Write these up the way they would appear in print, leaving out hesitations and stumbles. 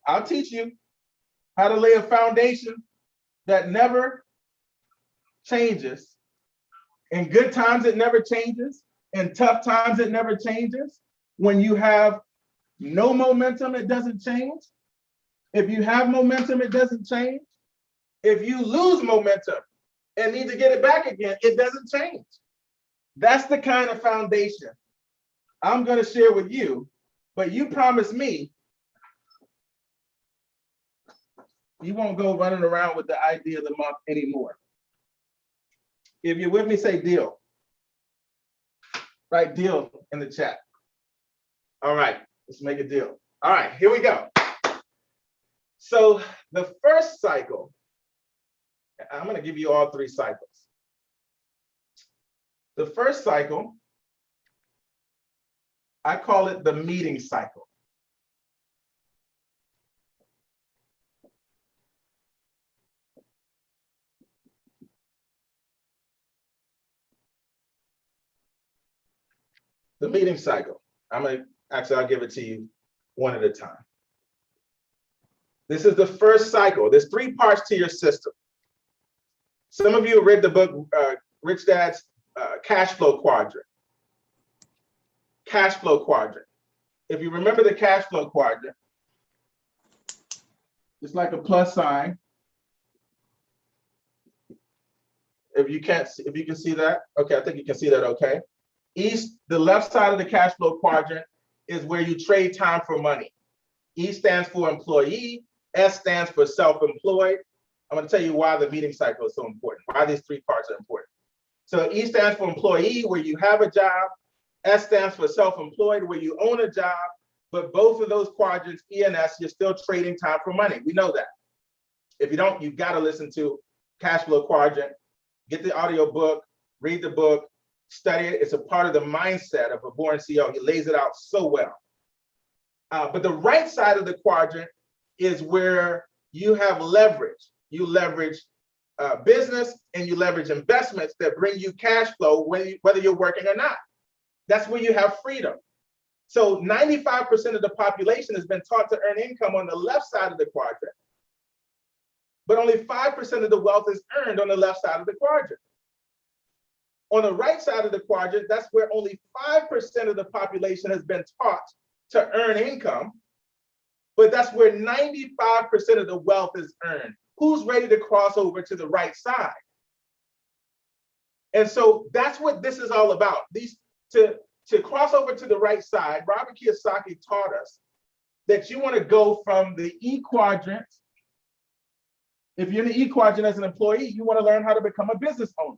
I'll teach you how to lay a foundation that never changes. In good times, it never changes. In tough times, it never changes. When you have no momentum, it doesn't change. If you have momentum, it doesn't change. If you lose momentum and need to get it back again, it doesn't change. That's the kind of foundation I'm going to share with you, but you promise me you won't go running around with the idea of the month anymore. If you're with me, say deal. Write deal in the chat. All right, let's make a deal. All right, here we go. So the first cycle, I'm going to give you all 3 cycles. The first cycle, I call it the meeting cycle. The meeting cycle. I'll give it to you one at a time. This is the first cycle. There's 3 parts to your system. Some of you read the book, Rich Dad's Cash Flow Quadrant. Cash flow quadrant. If you remember the cash flow quadrant, it's like a plus sign. If you can see that, okay, I think you can see that, okay. The left side of the cash flow quadrant is where you trade time for money. E stands for employee, S stands for self-employed. I'm going to tell you why the meeting cycle is so important, why these 3 parts are important. So E stands for employee, where you have a job. S stands for self-employed, where you own a job. But both of those quadrants, E and S, you're still trading time for money. We know that. If you don't, you've got to listen to Cash Flow Quadrant, get the audio book, read the book, study it. It's a part of the mindset of a born CEO. He lays it out so well. But the right side of the quadrant is where you have leverage. You leverage business and you leverage investments that bring you cash flow whether you're working or not. That's where you have freedom. So 95% of the population has been taught to earn income on the left side of the quadrant, but only 5% of the wealth is earned on the left side of the quadrant. On the right side of the quadrant, that's where only 5% of the population has been taught to earn income, but that's where 95% of the wealth is earned. Who's ready to cross over to the right side? And so that's what this is all about. To cross over to the right side, Robert Kiyosaki taught us that you want to go from the E quadrant. If you're in the E quadrant as an employee, you want to learn how to become a business owner.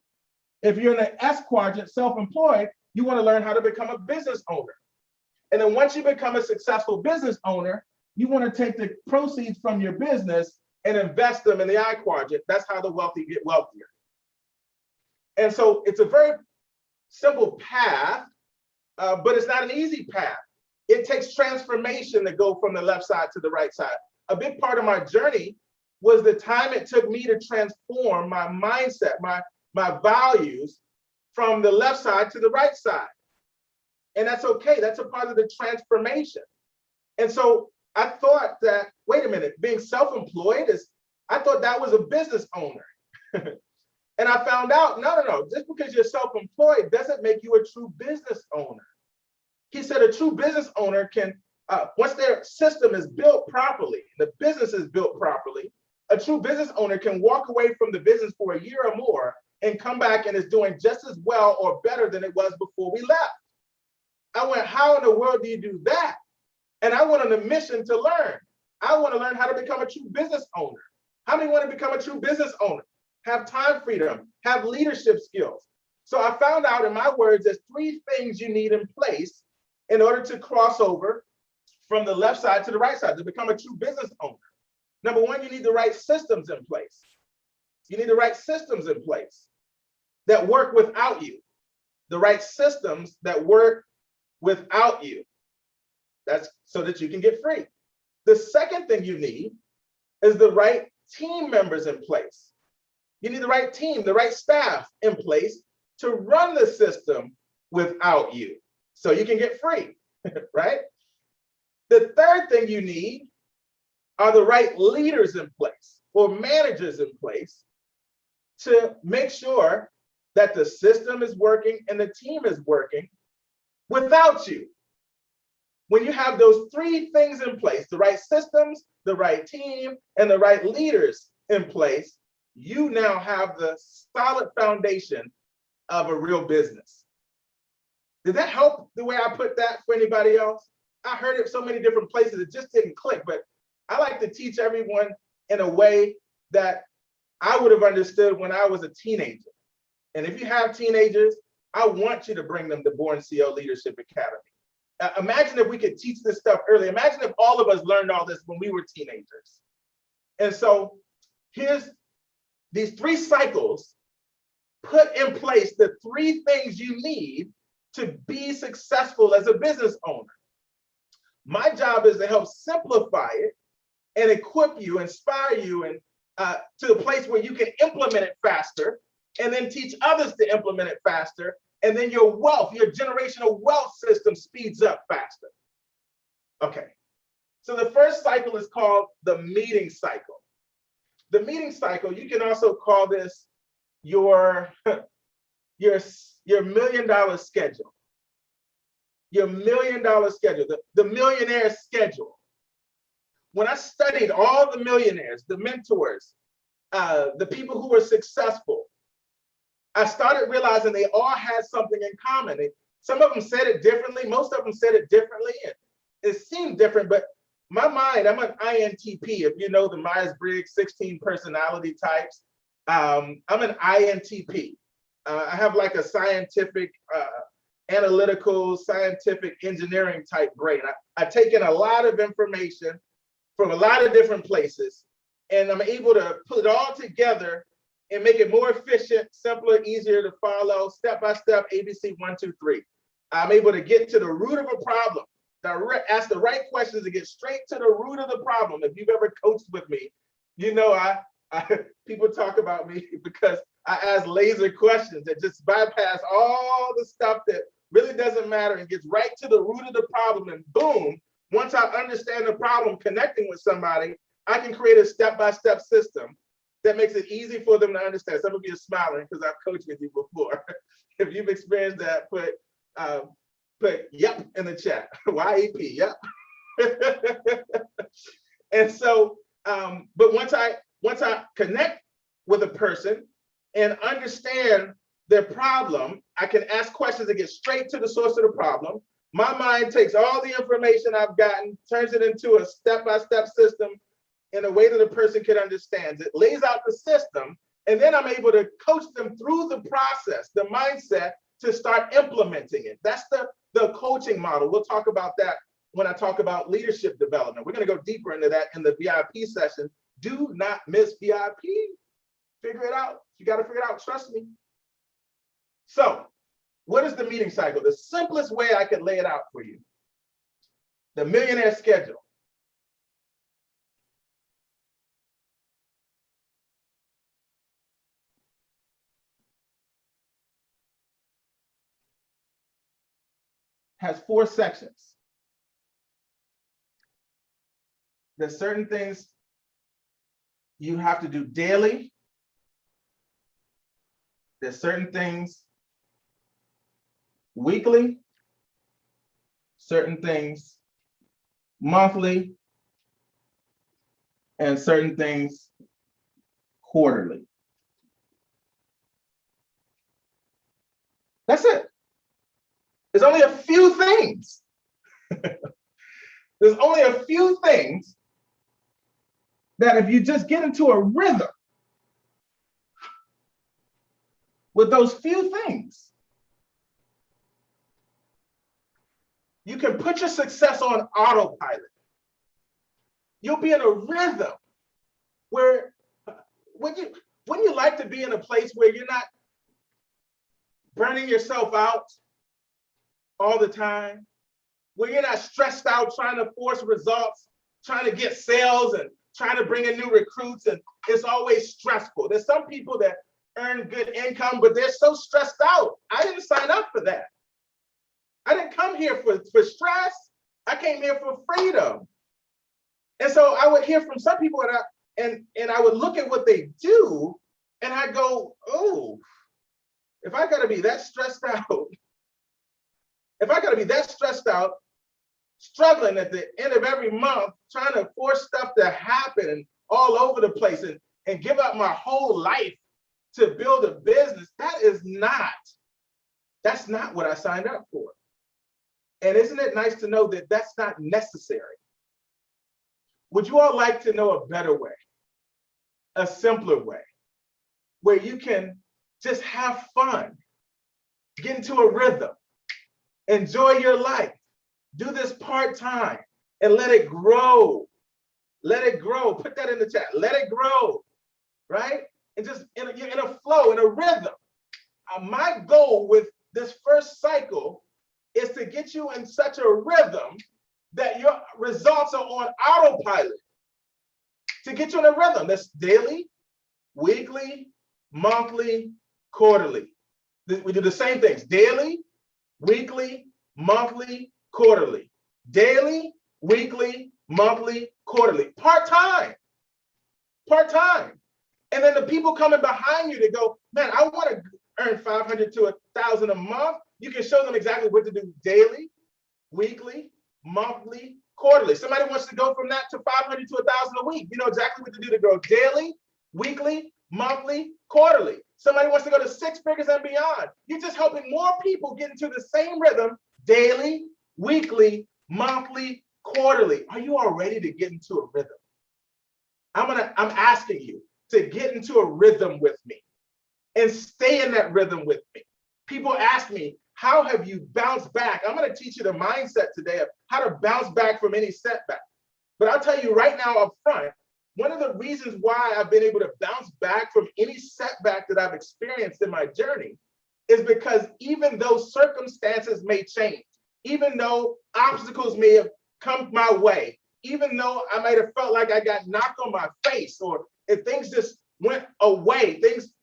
If you're in the S quadrant, self-employed, you want to learn how to become a business owner. And then once you become a successful business owner, you want to take the proceeds from your business and invest them in the I quadrant. That's how the wealthy get wealthier. And so it's a very simple path, but it's not an easy path. It takes transformation to go from the left side to the right side. A big part of my journey was the time it took me to transform my mindset, my values from the left side to the right side. And that's okay. That's a part of the transformation. And so I thought that, wait a minute, being self-employed I thought that was a business owner. And I found out, no, just because you're self-employed doesn't make you a true business owner. He said a true business owner can, once their system is built properly, the business is built properly, a true business owner can walk away from the business for a year or more and come back and is doing just as well or better than it was before we left. I went, how in the world do you do that? And I went on a mission to learn. I want to learn how to become a true business owner. How many want to become a true business owner? Have time freedom, have leadership skills. So I found out, in my words, there's 3 things you need in place in order to cross over from the left side to the right side to become a true business owner. Number 1, you need the right systems in place. You need the right systems in place that work without you. The right systems that work without you. That's so that you can get free. The second thing you need is the right team members in place. You need the right team, the right staff in place to run the system without you so you can get free, right? The third thing you need are the right leaders in place or managers in place to make sure that the system is working and the team is working without you. When you have those three things in place, the right systems, the right team, and the right leaders in place, you now have the solid foundation of a real business. Did that help the way I put that for anybody else? I heard it so many different places, it just didn't click, but I like to teach everyone in a way that I would have understood when I was a teenager. And if you have teenagers, I want you to bring them to BornCEO Leadership Academy. Imagine if we could teach this stuff early. Imagine if all of us learned all this when we were teenagers. And so here's these 3 cycles put in place the 3 things you need to be successful as a business owner. My job is to help simplify it and equip you, inspire you, and to a place where you can implement it faster and then teach others to implement it faster. And then your wealth, your generational wealth system speeds up faster. Okay, so the first cycle is called the meeting cycle. The meeting cycle, you can also call this your $1 million schedule. Your $1 million schedule, the millionaire schedule. When I studied all the millionaires, the mentors, the people who were successful, I started realizing they all had something in common. Some of them said it differently. Most of them said it differently. And it seemed different, but my mind, I'm an INTP. If you know the Myers-Briggs 16 personality types, I'm an INTP. I have like a scientific, analytical, scientific engineering type brain. I take in a lot of information from a lot of different places, and I'm able to put it all together and make it more efficient, simpler, easier to follow, step-by-step, ABC 1, 2, 3. I'm able to get to the root of a problem, ask the right questions and get straight to the root of the problem. If you've ever coached with me, you know people talk about me because I ask laser questions that just bypass all the stuff that really doesn't matter and gets right to the root of the problem. And boom, once I understand the problem connecting with somebody, I can create a step-by-step system that makes it easy for them to understand. Some of you are smiling because I've coached with you before. If you've experienced that, put yep in the chat. YEP, yep. And so, but once I connect with a person and understand their problem, I can ask questions and get straight to the source of the problem. My mind takes all the information I've gotten, turns it into a step-by-step system in a way that a person can understand it, lays out the system, and then I'm able to coach them through the process, the mindset, to start implementing it. That's the coaching model. We'll talk about that when I talk about leadership development. We're going to go deeper into that in the VIP session. Do not miss VIP. Figure it out. You got to figure it out. Trust me. So, what is the meeting cycle? The simplest way I could lay it out for you. The millionaire schedule. Has 4 sections. There's certain things you have to do daily. There's certain things weekly, certain things monthly, and certain things quarterly. That's it. There's only a few things. There's only a few things that if you just get into a rhythm with those few things, you can put your success on autopilot. You'll be in a rhythm where, wouldn't you like to be in a place where you're not burning yourself out all the time, where you're not stressed out trying to force results, trying to get sales and trying to bring in new recruits, and it's always stressful. There's some people that earn good income, but they're so stressed out. I didn't sign up for that. I didn't come here for stress. I came here for freedom. And so I would hear from some people, and I would look at what they do, and I go, oh, if I got to be that stressed out, if I got to be that stressed out, struggling at the end of every month, trying to force stuff to happen all over the place and give up my whole life to build a business, that's not what I signed up for. And isn't it nice to know that that's not necessary? Would you all like to know a better way, a simpler way, where you can just have fun, get into a rhythm, enjoy your life, do this part-time, and let it grow. Let it grow. Put that in the chat. Let it grow, right? And just you're in a flow, in a rhythm. My goal with this first cycle is to get you in such a rhythm that your results are on autopilot. To get you in a rhythm that's daily, weekly, monthly, quarterly. We do the same things: daily, weekly, monthly, quarterly. Daily, weekly, monthly, quarterly. Part-time. Part-time. And then the people coming behind you to go, man, I want to earn 500 to 1,000 a month. You can show them exactly what to do daily, weekly, monthly, quarterly. Somebody wants to go from that to 500 to 1,000 a week. You know exactly what to do to go daily, weekly, monthly, quarterly. Somebody wants to go to 6 figures and beyond. You're just helping more people get into the same rhythm daily, weekly, monthly, quarterly. Are you all ready to get into a rhythm? I'm asking you to get into a rhythm with me and stay in that rhythm with me. People ask me, how have you bounced back? I'm going to teach you the mindset today of how to bounce back from any setback. But I'll tell you right now up front, one of the reasons why I've been able to bounce back from any setback that I've experienced in my journey is because even though circumstances may change, even though obstacles may have come my way, even though I might have felt like I got knocked on my face, or if things just went away, things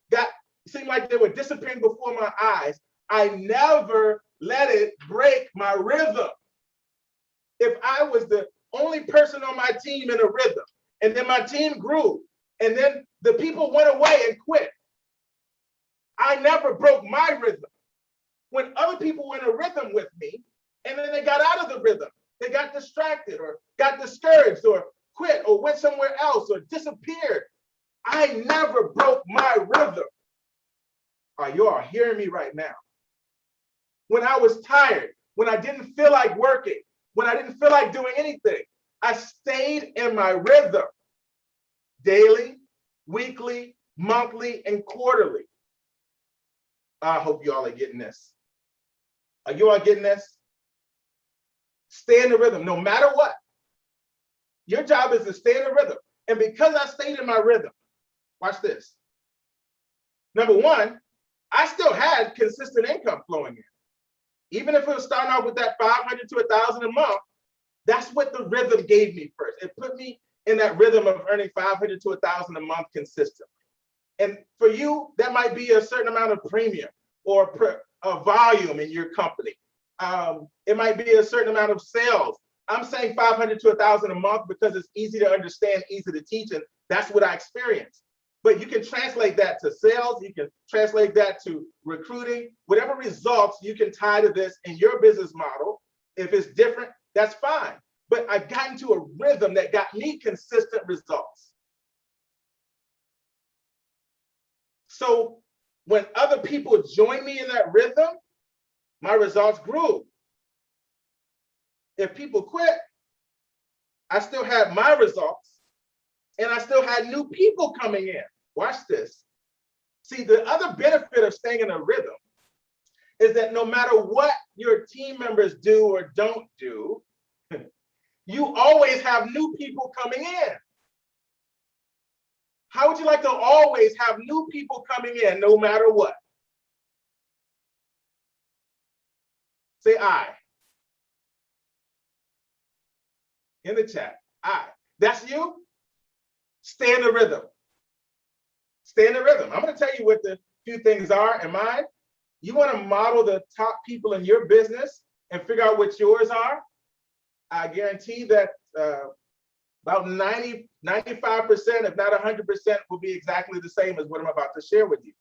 seemed like they were disappearing before my eyes, I never let it break my rhythm. If I was the only person on my team in a rhythm, and then my team grew, and then the people went away and quit, I never broke my rhythm. When other people were in a rhythm with me, and then they got out of the rhythm, they got distracted or got discouraged or quit or went somewhere else or disappeared, I never broke my rhythm. Are you all hearing me right now? When I was tired, when I didn't feel like working, when I didn't feel like doing anything, I stayed in my rhythm daily, weekly, monthly, and quarterly. I hope you all are getting this. Are you all getting this? Stay in the rhythm no matter what. Your job is to stay in the rhythm. And because I stayed in my rhythm, watch this. Number one, I still had consistent income flowing in. Even if it was starting off with that 500 to 1,000 a month, that's what the rhythm gave me first. It put me in that rhythm of earning 500 to 1,000 a month consistently. And for you, that might be a certain amount of premium or volume in your company. It might be a certain amount of sales. I'm saying 500 to 1,000 a month because it's easy to understand, easy to teach, and that's what I experienced. But you can translate that to sales, you can translate that to recruiting, whatever results you can tie to this in your business model. If it's different, that's fine. But I've gotten to a rhythm that got me consistent results. So when other people join me in that rhythm, my results grew. If people quit, I still had my results and I still had new people coming in. Watch this. See, the other benefit of staying in a rhythm is that no matter what your team members do or don't do, you always have new people coming in. How would you like to always have new people coming in no matter what? Say I. In the chat, I. That's you? Stay in the rhythm. Stay in the rhythm. I'm going to tell you what the few things are in mine. You want to model the top people in your business and figure out what yours are. I guarantee that About 90, 95%, if not 100%, will be exactly the same as what I'm about to share with you.